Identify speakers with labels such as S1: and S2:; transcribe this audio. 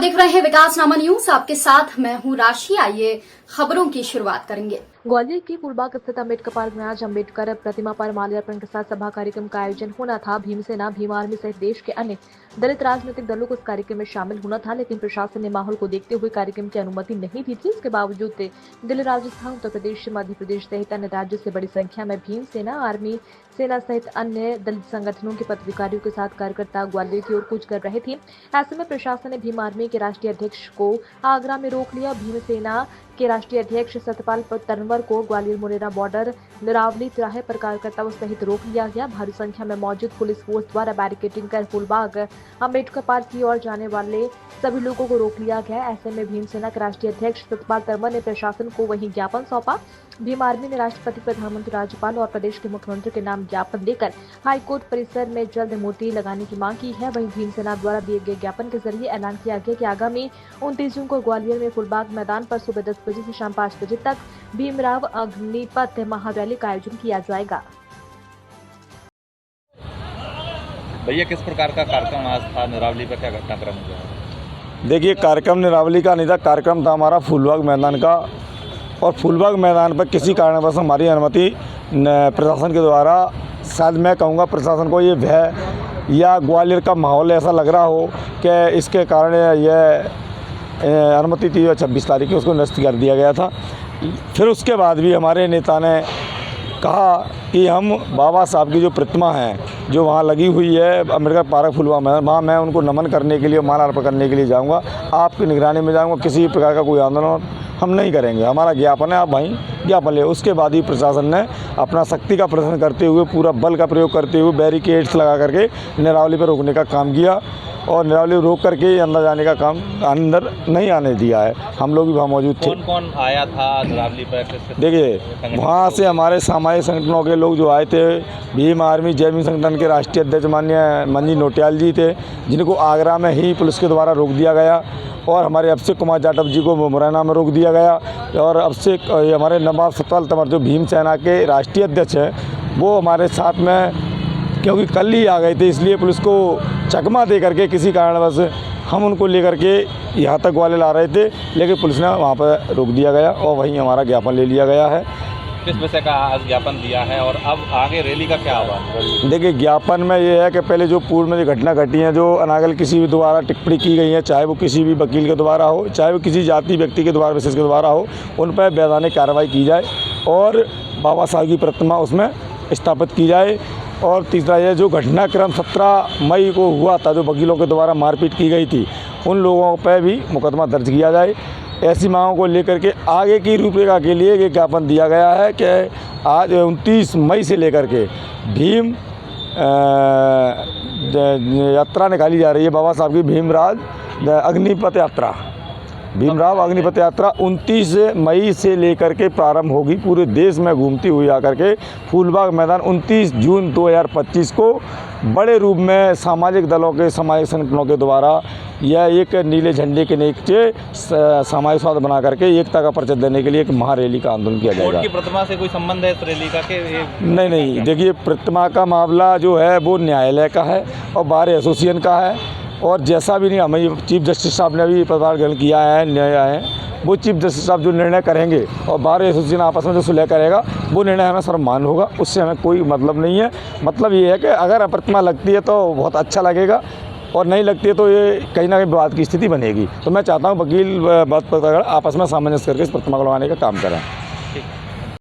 S1: देख रहे हैं विकासनामा न्यूज, आपके साथ मैं हूं राशि। आइए खबरों की शुरुआत करेंगे।
S2: ग्वालियर के फूलबाग स्थित अम्बेडकर पार्क में आज अम्बेडकर प्रतिमा पर माल्यार्पण के साथ सभा कार्यक्रम का आयोजन होना था। भीमसेना, भीम आर्मी सहित देश के अन्य दलित राजनीतिक दलों को इस कार्यक्रम में शामिल होना था, लेकिन प्रशासन ने माहौल को देखते हुए कार्यक्रम की अनुमति नहीं दी थी। इसके बावजूद दिल्ली, राजस्थान, उत्तर प्रदेश, मध्य प्रदेश सहित अन्य राज्यों से बड़ी संख्या में भीमसेना, आर्मी सेना सहित अन्य दलित संगठनों के पदाधिकारियों के साथ कार्यकर्ता ग्वालियर की ओर कूच कर रहे थे। ऐसे में प्रशासन ने भीम आर्मी के राष्ट्रीय अध्यक्ष को आगरा में रोक लिया। भीमसेना के राष्ट्रीय अध्यक्ष सतपाल तनवर को ग्वालियर मुरैना बॉर्डर निरावली तिराहे पर कार्यकर्ताओं सहित रोक लिया गया। भारी संख्या में मौजूद पुलिस फोर्स द्वारा बैरिकेडिंग कर फूलबाग अम्बेडकर पार्क की ओर जाने वाले सभी लोगों को रोक लिया गया। ऐसे में भीमसेना के राष्ट्रीय अध्यक्ष सतपाल तनवर ने प्रशासन को वही ज्ञापन सौंपा। भीम आर्मी ने राष्ट्रपति, प्रधानमंत्री, राज्यपाल और प्रदेश के मुख्यमंत्री के नाम ज्ञापन देकर हाईकोर्ट परिसर में जल्द मूर्ति लगाने की मांग की है। वहीं भीमसेना द्वारा दिए गए ज्ञापन के जरिए ऐलान किया गया कि आगामी 29 जून को ग्वालियर में फूलबाग मैदान पर सुबह 10 बजे से शाम 5 बजे तक भीमराव अग्निपथ महारैली का आयोजन किया जाएगा।
S3: भैया, किस प्रकार का कार्यक्रम आज था? निरावली पर क्या घटनाक्रम हुआ?
S4: देखिए, कार्यक्रम निरावली का नहीं था, कार्यक्रम था हमारा फूलबाग मैदान का। और फूलबाग मैदान पर किसी कारणवश हमारी अनुमति प्रशासन के द्वारा, शायद मैं कहूँगा प्रशासन को ये भय या ग्वालियर का माहौल ऐसा लग रहा हो कि इसके कारण यह अनुमति थी 26 तारीख को उसको निरस्त कर दिया गया था। फिर उसके बाद भी हमारे नेता ने कहा कि हम बाबा साहब की जो प्रतिमा है जो वहाँ लगी हुई है अम्बेडकर पार्क फूलबाग में, वहाँ मैं उनको नमन करने के लिए, माल्यार्पण करने के लिए जाऊँगा, आपकी निगरानी में जाऊँगा। किसी प्रकार का कोई आंदोलन हम नहीं करेंगे, हमारा ज्ञापन है, आप वहीं ज्ञापन ले। उसके बाद ही प्रशासन ने अपना शक्ति का प्रदर्शन करते हुए, पूरा बल का प्रयोग करते हुए बैरिकेड्स लगा करके निरावली पर रोकने का काम किया और निरावली रोक करके अंदर जाने का काम, अंदर नहीं आने दिया है। हम लोग भी वहाँ मौजूद थे।
S3: कौन कौन आया था निरावली पर?
S4: देखिए, वहाँ से हमारे सामाजिक संगठनों के लोग जो आए थे, भीम आर्मी जय भीम संगठन के राष्ट्रीय अध्यक्ष माननीय मंजी नोटियाल जी थे, जिनको आगरा में ही पुलिस के द्वारा रोक दिया गया। और हमारे अभिषेक कुमार जाटव जी को मुरैना में रोक दिया गया। और अभिषेक हमारे नवाब सतपाल तंवर जो भीमसेना के राष्ट्रीय अध्यक्ष हैं, वो हमारे साथ में क्योंकि कल ही आ गए थे, इसलिए पुलिस को चकमा दे करके किसी कारणवश हम उनको लेकर के यहाँ तक ग्वालियर ला रहे थे, लेकिन पुलिस ने वहाँ पर रोक दिया गया और वहीं हमारा ज्ञापन ले लिया गया है।
S3: किस विषय का आज ज्ञापन दिया है और अब आगे रैली का क्या होगा?
S4: देखिए, ज्ञापन में ये है कि पहले जो पूर्व में जो घटना घटी है, जो अनागल किसी भी द्वारा टिप्पणी की गई है, चाहे वो किसी भी वकील के द्वारा हो, चाहे वो किसी जाति व्यक्ति के द्वारा, विशेष के द्वारा हो, उन पर वैधानिक कार्रवाई की जाए और बाबा साहब की प्रतिमा उसमें स्थापित की जाए। और तीसरा ये जो घटनाक्रम 17 मई को हुआ था, जो वकीलों के द्वारा मारपीट की गई थी, उन लोगों पर भी मुकदमा दर्ज किया जाए। ऐसी मांगों को लेकर के आगे की रूपरेखा के लिए ये ज्ञापन दिया गया है कि आज 29 मई से लेकर के भीम यात्रा निकाली जा रही है, बाबा साहब की भीमराव अग्निपथ यात्रा। भीमराव अग्निपथ यात्रा 29 मई से लेकर के प्रारंभ होगी, पूरे देश में घूमती हुई आकर के फूलबाग मैदान 29 जून 2025 को बड़े रूप में सामाजिक दलों के, सामाजिक संगठनों के द्वारा यह एक नीले झंडे के नीचे सामाजिक स्वाद बना करके एकता का परिचय देने के लिए एक महारैली का आंदोलन किया जाएगा।
S3: की प्रतिमा से कोई संबंध है इस रैली का?
S4: नहीं, देखिए, प्रतिमा का मामला जो है वो न्यायालय का है और बार एसोसिएशन का है। और जैसा भी नहीं, हमें चीफ जस्टिस साहब ने भी पदभार ग्रहण किया है, न्याय है, वो चीफ जस्टिस साहब जो निर्णय करेंगे और बार एसोसिएशन आपस में जो सुलह करेगा, वो निर्णय हमें सर्वमान्य होगा, उससे हमें कोई मतलब नहीं है। मतलब ये है कि अगर प्रतिमा लगती है तो बहुत अच्छा लगेगा और नहीं लगती है तो ये कहीं ना कहीं विवाद की स्थिति बनेगी। तो मैं चाहता हूँ वकील बात पकड़ आपस में सामंजस्य करके इस प्रतिमा को लगाने का काम करें।